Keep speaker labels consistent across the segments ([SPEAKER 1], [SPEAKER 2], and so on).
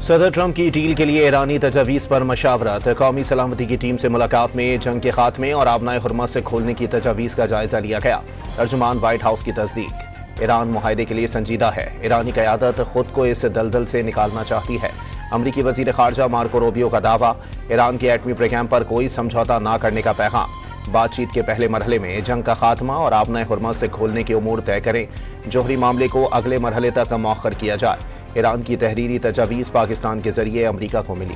[SPEAKER 1] सदर ट्रंप की डील के लिए ईरानी तजावीज़ पर मशावरत। कौमी सलामती की टीम से मुलाकात में जंग के खात्मे और आबनाए हुर्मत से खोलने की तजावीज़ का जायजा लिया गया। तर्जुमान व्हाइट हाउस की तस्दीक। ईरान मुआहदे के लिए संजीदा है। ईरानी क़यादत खुद को इस दलदल से निकालना चाहती है। अमरीकी वज़ीर ख़ारजा मार्को रूबियो का दावा। ईरान के एटमी प्रोग्राम पर कोई समझौता न करने का पैगाम। बातचीत के पहले मरहले में जंग का खात्मा और आबनाए हुर्मत से खोलने के उमूर तय करें। जोहरी मामले को अगले मरहले तक मौखर किया जाए। ईरान की तहरीरी तजावीज़ पाकिस्तान के जरिए अमरीका को मिली।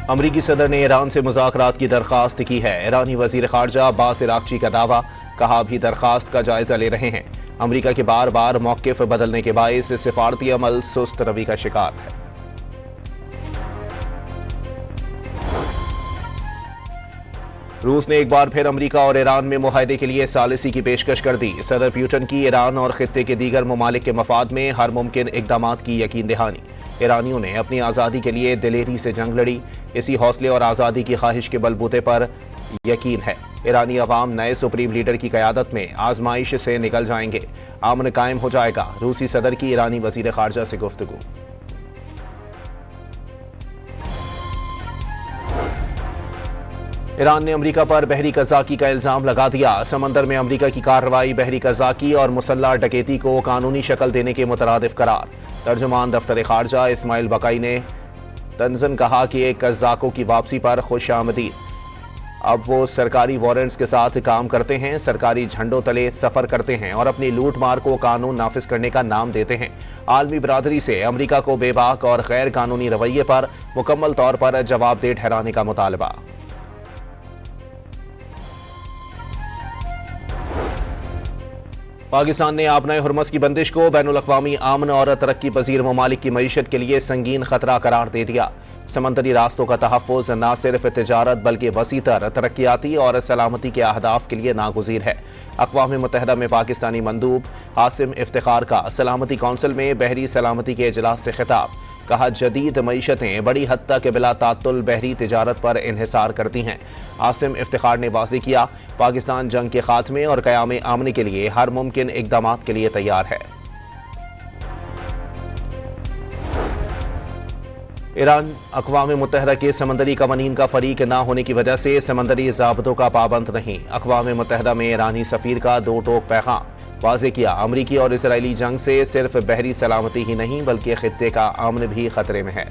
[SPEAKER 1] अमरीकी सदर ने ईरान से मुज़ाकरात की दरख्वास्त की है। ईरानी वज़ीर ख़ारजा अब्बास इराक़ची का दावा। कहा, अभी दरख्वास्त का जायजा ले रहे हैं। अमरीका के बार बार मौक़िफ़ बदलने के बाइस सिफारती अमल सुस्त रवि का शिकार है। रूस ने एक बार फिर अमरीका और ईरान में मुआहदे के लिए सालिसी की पेशकश कर दी। सदर प्यूटन की ईरान और खित्ते के दीगर ममालिक के मफाद में हर मुमकिन इक़दामात की यकीन दहानी। ईरानियों ने अपनी आज़ादी के लिए दिलेरी से जंग लड़ी। इसी हौसले और आज़ादी की ख्वाहिश के बलबूते पर यकीन है ईरानी अवाम नए सुप्रीम लीडर की क़यादत में आजमाइश से निकल जाएंगे। अमन कायम हो जाएगा। रूसी सदर की ईरानी वज़ीर ख़ारजा से गुफ्तगू। ईरान ने अमरीका पर बहरी कज़ाकी का इल्जाम लगा दिया। समंदर में अमरीका की कार्रवाई बहरी कज़ाकी और मुसल्लह डकैती को कानूनी शक्ल देने के मुतरादिफ करार। तर्जुमान दफ्तर ख़ारजा इस्माइल बकाई ने तंज़न कहा कि एक कज़ाकों की वापसी पर खुश आमदीद। अब वो सरकारी वारंट्स के साथ काम करते हैं, सरकारी झंडों तले सफ़र करते हैं और अपनी लूट मार को कानून नाफिज करने का नाम देते हैं। आलमी बरादरी से अमरीका को बेबाक और गैर कानूनी रवैये पर मुकम्मल तौर पर जवाबदेह ठहराने का मुतालबा। पाकिस्तान ने आबनाए हुर्मत की बंदिश को बैनुल-अक़वामी अमन और तरक्की पजीर ममालिक की मईशत के लिए संगीन खतरा करार दे दिया। समंदरी रास्तों का तहफ़्फ़ुज़ न सिर्फ तिजारत बल्कि वसीतर तरक्याती और सलामती के अहदाफ के लिए नागुज़ीर है। अक़वाम मुत्तहिदा में पाकिस्तानी मंदूब हासिम इफ्तिखार का सलामती कौंसिल में बहरी सलामती के इजलास से खिताब। कहा, जदीद मईशतें बड़ी हद तक बिला तात्तुल बहरी तिजारत पर इन्हिसार करती हैं। हासिम इफ्तिखार ने वाज़ेह किया, पाकिस्तान जंग के खात्मे और क़याम आमन के लिए हर मुमकिन इक़दामात के लिए तैयार है। ईरान अक़वाम मुत्तहिदा के समंदरी कवानीन का फ़रीक न होने की वजह से समंदरी ज़ाब्तों का पाबंद नहीं। अक़वाम मुत्तहिदा में ईरानी सफ़ीर का दो टोक पैगाम। वाज़ेह किया, अमरीकी और इसराइली जंग से सिर्फ बहरी सलामती ही नहीं बल्कि खित्ते का अमन भी खतरे में है।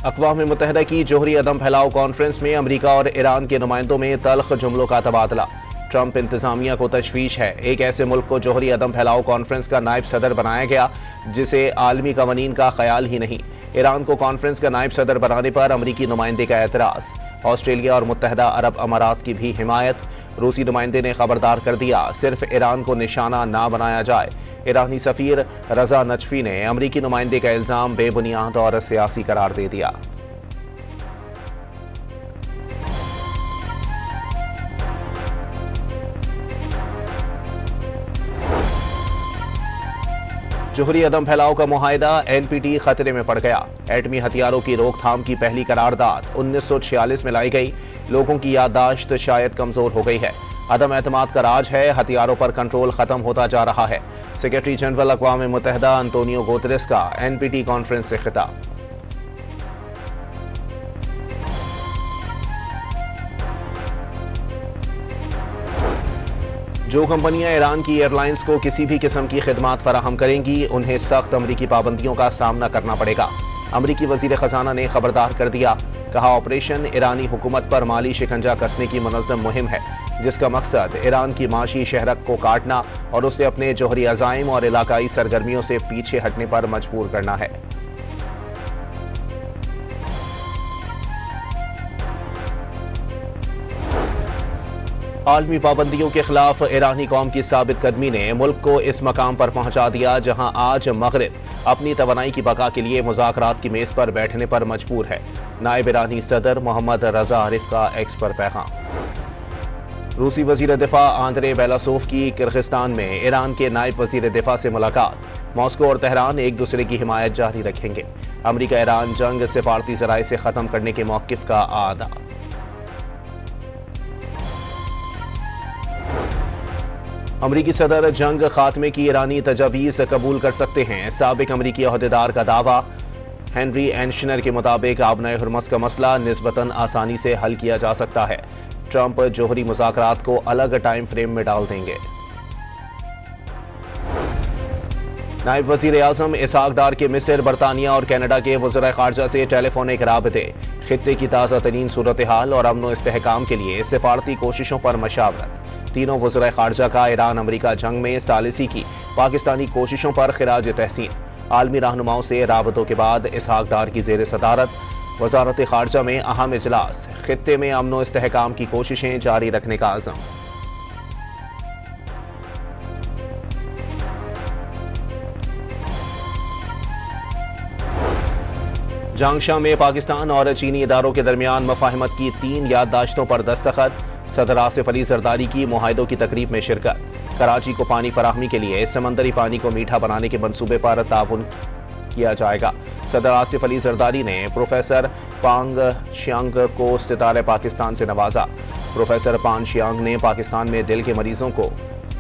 [SPEAKER 1] अक़वाम मुत्तहिदा की जोहरी अदम फैलाव कॉन्फ्रेंस में अमरीका और ईरान के नुमाइंदों में तल्ख जुमलों का तबादला। ट्रंप इंतजामिया को तशवीश है। एक ऐसे मुल्क को जोहरी अदम फैलाव कॉन्फ्रेंस का नायब सदर बनाया गया जिसे आलमी कवानीन का ख्याल ही नहीं। ईरान को कॉन्फ्रेंस का नायब सदर बनाने पर अमरीकी नुमाइंदे का एतराज़। ऑस्ट्रेलिया और मुत्तहिदा अरब अमारात की भी हिमायत। रूसी नुमाइंदे ने खबरदार कर दिया, सिर्फ ईरान को निशाना ना बनाया जाए। ईरानी सफ़ीर रजा नजफी ने अमरीकी नुमाइंदे का इल्ज़ाम बेबुनियाद और सियासी करार दे दिया। जोहरी अदम फैलाव का मुआहदा NPT खतरे में पड़ गया। एटमी हथियारों की रोकथाम की पहली करारदाद 1946 में लाई गई। लोगों की याददाश्त शायद कमजोर हो गई है। अदम एतमाद का राज है। हथियारों पर कंट्रोल खत्म होता जा रहा है। सेक्रेटरी जनरल अक़वाम मुत्तहिदा अंतोनियो गुतेरेस का NPT कॉन्फ्रेंस से खिताब। जो कंपनियां ईरान की एयरलाइंस को किसी भी किस्म की खिदमात फराहम करेंगी उन्हें सख्त अमरीकी पाबंदियों का सामना करना पड़ेगा। अमरीकी वज़ीर ख़ज़ाना ने खबरदार कर दिया। कहा, ऑपरेशन ईरानी हुकूमत पर माली शिकंजा कसने की मुनज़्ज़म मुहिम है जिसका मकसद ईरान की माशी शहरत को काटना और उसे अपने जोहरी अज़ाइम और इलाकाई सरगर्मियों से पीछे हटने पर मजबूर करना है। आलमी पाबंदियों के खिलाफ ईरानी कौम की साबित कदमी ने मुल्क को इस मकाम पर पहुंचा दिया जहां आज मगरिब अपनी तवानाई की बका के लिए मुज़ाकरात की मेज पर बैठने पर मजबूर है। नायब ईरानी सदर मोहम्मद रजा आरिफ का एक्स पर पैगाम। रूसी वज़ीर दिफा आंद्रे बेलासोव की किर्गिस्तान में ईरान के नायब वज़ीर दिफा से मुलाकात। मॉस्को और तेहरान एक दूसरे की हिमायत जारी रखेंगे। अमेरिका ईरान जंग सिफारती जराए से खत्म करने के मौकिफ का आदा। अमरीकी सदर जंग खात्मे की ईरानी तजावीज़ कबूल कर सकते हैं। साबिक अमरीकी अहदेदार का दावा। हेनरी एंशनर के मुताबिक आबनाए हुर्मस का मसला निस्बतन आसानी से हल किया जा सकता है। ट्रंप जोहरी मुज़ाकरात को अलग टाइम फ्रेम में डाल देंगे। नायब वज़ीर आज़म इसहाक डार के मिस्र, बरतानिया और कनाडा के वज़ीर ख़ारजा से टेलीफोनिक राबते। खित्ते की ताज़ा तरीन सूरत हाल और अमन व इस्तेहकाम के लिए सिफारती कोशिशों पर मशावरत। तीनों वज़ीर ख़ारजा का ईरान अमरीका जंग में सालिसी की पाकिस्तानी कोशिशों पर खिराज तहसीन। आलमी रहनुमाओं से राबतों के बाद इसहाक डार की ज़ेर सदारत वज़ारत ख़ारजा में अहम इजलास। खित्ते में अमन व इस्तेहकाम की कोशिशें जारी रखने का अज़म। जांगशा में पाकिस्तान और चीनी इदारों के दरमियान मफाहमत की 3 याददाश्तों पर दस्तखत। सदर आसिफ अली जरदारी की मुआहिदों की तकरीब में शिरकत। कराची को पानी फराहमी के लिए समंदरी पानी को मीठा बनाने के मंसूबे पर ताउन किया जाएगा। सदर आसिफ अली जरदारी ने प्रोफेसर पांग शियांग को सितारे पाकिस्तान से नवाजा। प्रोफेसर पांग शियांग ने पाकिस्तान में दिल के मरीजों को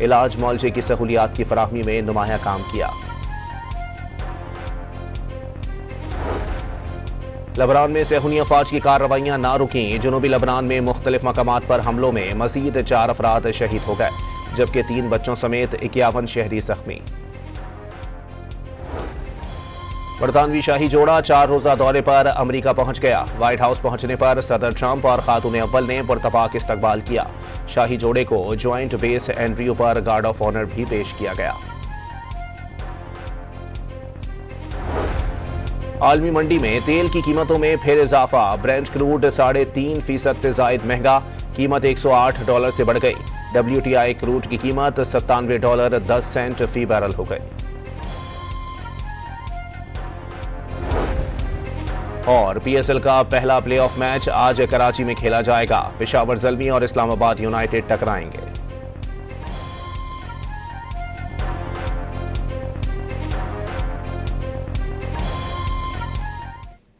[SPEAKER 1] इलाज मुआवजे की सहूलियात की फराहमी में नुमाया काम किया। लबनान में सेहूनी अफवाज की कार्रवाइयां ना रुकीं। जनूबी लबनान में मुख्तलिफ मकामात पर हमलों में मजीद 4 अफराद शहीद हो गए, जबकि 3 बच्चों समेत 51 शहरी जख्मी। बरतानवी शाही जोड़ा 4 रोजा दौरे पर अमेरिका पहुंच गया। व्हाइट हाउस पहुंचने पर सदर ट्रंप और खातून अव्वल ने पुरतपाक इस्तकबाल किया। शाही जोड़े को ज्वाइंट बेस एंड्रयू पर गार्ड ऑफ ऑनर भी पेश किया गया। आलमी मंडी में तेल की कीमतों में फिर इजाफा। ब्रेंट क्रूड 3.5% से जायद महंगा, कीमत $108 से बढ़ गई। WTI क्रूड की कीमत $97.10 फी बैरल हो गई। और PSL का पहला प्लेऑफ मैच आज कराची में खेला जाएगा। पेशावर ज़ल्मी और इस्लामाबाद यूनाइटेड टकराएंगे।